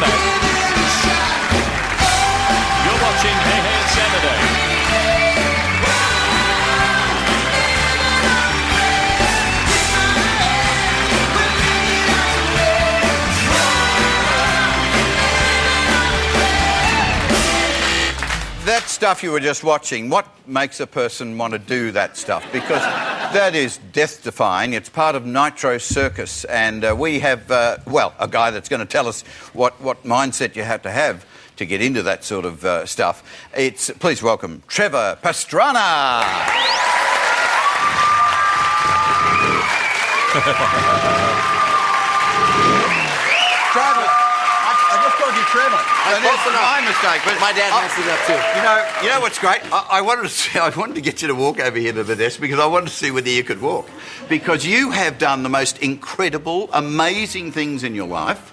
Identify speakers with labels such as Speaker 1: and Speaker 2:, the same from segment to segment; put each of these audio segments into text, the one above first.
Speaker 1: bad. You're watching Hey Hey It's Saturday.
Speaker 2: That stuff you were just watching, what makes a person want to do that stuff? Because that is death-defying. It's part of Nitro Circus, and we have, well, a guy that's going to tell us what mindset you have to get into that sort of stuff. Please welcome Trevor Pastrana. Trevor. I just called you Trevor. That's my mistake, but
Speaker 3: my dad messed it up too.
Speaker 2: You know what's great? I wanted to get you to walk over here to the desk because I wanted to see whether you could walk. Because you have done the most incredible, amazing things in your life.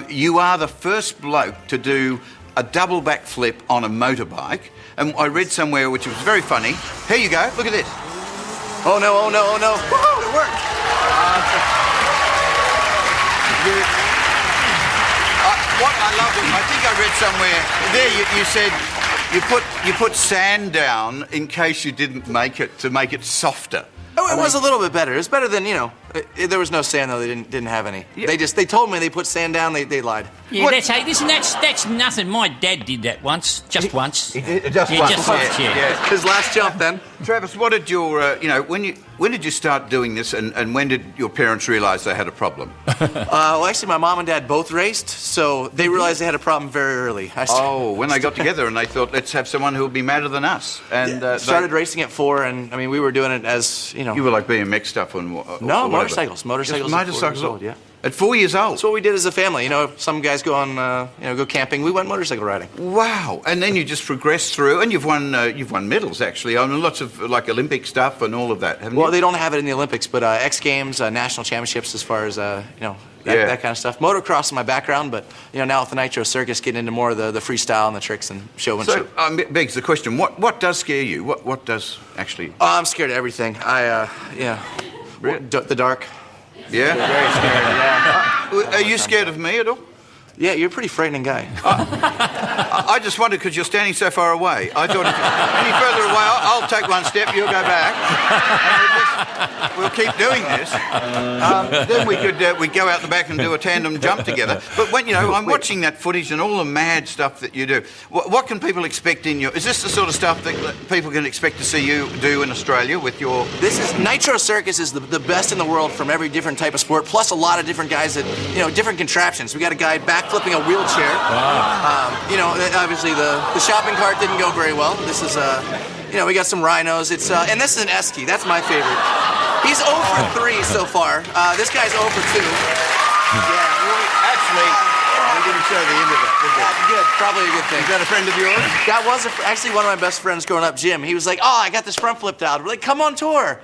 Speaker 2: You are the first bloke to do a double backflip on a motorbike, and I read somewhere which was very funny. Here you go. Look at this.
Speaker 3: Oh no! Oh no! Oh no!
Speaker 2: Woohoo! It worked. What I love, I think I read somewhere there you said you put sand down in case you didn't make it to make it softer.
Speaker 3: Oh, it was a little bit better. It's better than, you know, there was no sand though. They didn't have any. Yeah. They told me they put sand down. They lied.
Speaker 1: Yeah, that's nothing. My dad did that once, just once.
Speaker 2: He did just once.
Speaker 1: Just once, yeah.
Speaker 3: His last jump then.
Speaker 2: Travis, what did your when did you start doing this, and when did your parents realise they had a problem?
Speaker 3: Well, actually, my mom and dad both raced, so they realised they had a problem very early.
Speaker 2: When they got together and they thought, let's have someone who will be madder than us. And
Speaker 3: started racing at 4, and I mean, we were doing it as, you know.
Speaker 2: You were like BMX stuff and
Speaker 3: no, motorcycles.
Speaker 2: Motorcycles.
Speaker 3: At 4 years old, yeah.
Speaker 2: At 4 years old.
Speaker 3: That's what we did as a family. You know, some guys go on, go camping. We went motorcycle riding.
Speaker 2: Wow! And then you just progressed through, and you've won medals actually on lots of like Olympic stuff and all of that, haven't you?
Speaker 3: Well, they don't have it in the Olympics, but X Games, national championships, as far as that kind of stuff. Motocross is my background, but now with the Nitro Circus, getting into more of the freestyle and the tricks and showmanship.
Speaker 2: So begs the question: what does scare you? What does actually?
Speaker 3: Oh, I'm scared of everything.
Speaker 2: Really?
Speaker 3: The dark.
Speaker 2: Yeah.
Speaker 3: Very scared. Yeah.
Speaker 2: Are you scared of me at all?
Speaker 3: Yeah, you're a pretty frightening guy.
Speaker 2: I just wondered because you're standing so far away. I thought any further away, I'll take one step, you'll go back, and we'll keep doing this. Then we'd go out the back and do a tandem jump together. But when I'm watching that footage and all the mad stuff that you do, what can people expect in your? Is this the sort of stuff that people can expect to see you do in Australia with your?
Speaker 3: This is Nitro Circus is the best in the world from every different type of sport, plus a lot of different guys that different contraptions. We got a guy backflipping a wheelchair.
Speaker 1: Wow.
Speaker 3: Obviously the shopping cart didn't go very well. This is we got some rhinos. It's and this is an esky. That's my favorite. He's 0 for 3 so far. This guy's 0 for 2.
Speaker 2: Yeah, actually, we didn't show the end of that, did we?
Speaker 3: Good, probably a good thing.
Speaker 2: Is that a friend of yours?
Speaker 3: That was actually one of my best friends growing up, Jim. He was like, "Oh, I got this front flipped out." We're like, "Come on tour."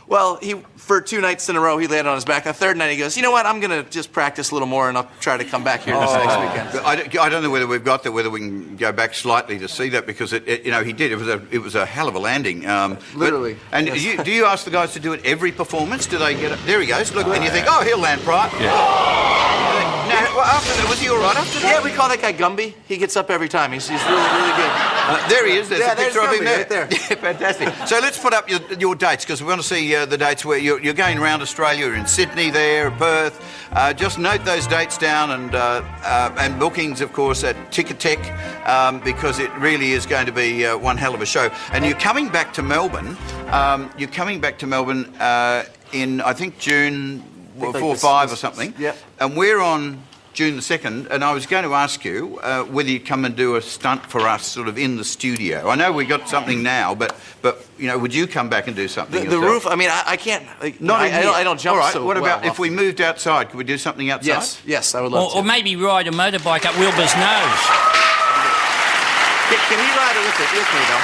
Speaker 3: Well, for 2 nights in a row, he landed on his back. The third night, he goes, "You know what? I'm going to just practice a little more, and I'll try to come back here this next weekend."
Speaker 2: I don't know whether we've got that, whether we can go back slightly to see that, because he did. It was a hell of a landing.
Speaker 3: Literally.
Speaker 2: Yes. Do you ask the guys to do it every performance? Do they get it? There he goes. Look, and you think, oh, he'll land right.
Speaker 1: Yeah.
Speaker 2: Now, after that, was he all right after that?
Speaker 3: Yeah, we call that guy Gumby. He gets up every time. He's really, really good.
Speaker 2: There he is. There's a picture of him there.
Speaker 3: Right there.
Speaker 2: Yeah, fantastic. So let's put up your dates, because we want to see the dates where you're going around Australia. You're in Sydney there, Perth. Just note those dates down, and bookings, of course, at Ticketek, because it really is going to be one hell of a show. And you're coming back to Melbourne. In, I think, June 4 or 5 or something.
Speaker 3: Yep.
Speaker 2: And we're on June the 2nd, and I was going to ask you whether you'd come and do a stunt for us sort of in the studio. I know we got something now, but would you come back and do something
Speaker 3: The roof, I mean, I can't. I don't jump.
Speaker 2: All right,
Speaker 3: so
Speaker 2: what about
Speaker 3: well
Speaker 2: if we moved outside? Could we do something outside?
Speaker 3: Yes, I would love to.
Speaker 1: Or maybe ride a motorbike up Wilbur's nose.
Speaker 3: Can he ride it with me, though?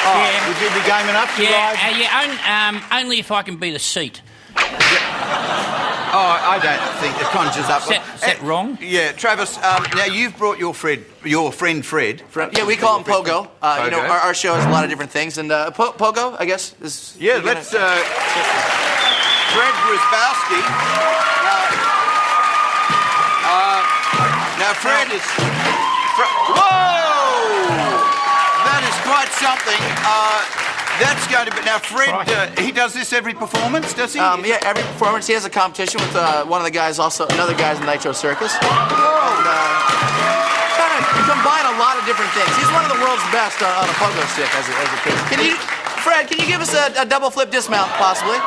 Speaker 2: Oh, yeah. Would you be game enough to ride?
Speaker 1: Only if I can be the seat.
Speaker 2: Oh, I don't think it conjures up.
Speaker 1: Is that wrong?
Speaker 2: Yeah, Travis. Now you've brought your friend Fred.
Speaker 3: Yeah, we call him Pogo. Our show has a lot of different things, and Pogo, I guess, is.
Speaker 2: Yeah, let's. Fred Grusbowski. Now, Fred is... Whoa! That is quite something. That's going to be... Now, Fred, he does this every performance, does he?
Speaker 3: Yeah, every performance. He has a competition with one of the guys, another guy's in Nitro Circus. Kind of combine a lot of different things. He's one of the world's best on a pogo stick as a kid. Fred, can you give us a double flip dismount, possibly?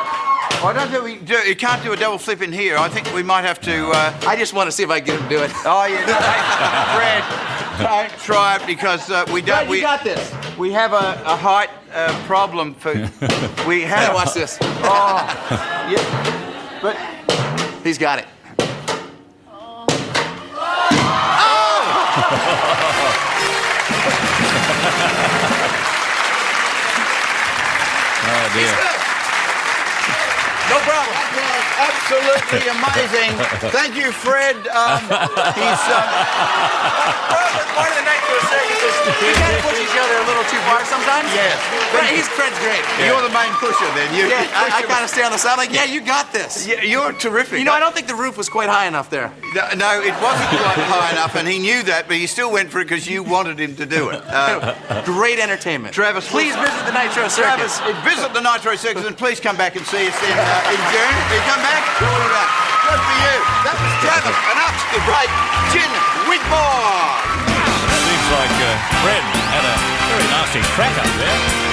Speaker 2: I don't think we do. You can't do a double flip in here. I think we might have to...
Speaker 3: I just want to see if I can get him to do it.
Speaker 2: Oh, yeah. Fred, don't try it because we don't...
Speaker 3: Fred, you got this.
Speaker 2: We have a height problem for... We have...
Speaker 3: Yeah, watch this.
Speaker 2: Oh, yeah. But...
Speaker 3: He's got it.
Speaker 1: Oh, dear.
Speaker 3: No problem.
Speaker 2: Absolutely amazing. Thank you, Fred. He's...
Speaker 3: Part of the Nitro Circus is we kind of push each other a little too far sometimes.
Speaker 2: Yes.
Speaker 3: Fred's great.
Speaker 2: You're the main pusher, then.
Speaker 3: I kind of stay on the side like, yeah, you got this.
Speaker 2: Yeah, you're terrific.
Speaker 3: You know, I don't think the roof was quite high enough there.
Speaker 2: No, it wasn't quite high enough, and he knew that, but he still went for it because you wanted him to do it.
Speaker 3: Great entertainment.
Speaker 2: Travis,
Speaker 3: please visit the Nitro Circus.
Speaker 2: Travis, visit the Nitro Circus, and please come back and see us in June. You come back, we'll be back. Good for you. That was Travis, and up to the great Chin Whitmore.
Speaker 1: Seems like Fred had a very nasty crack up there.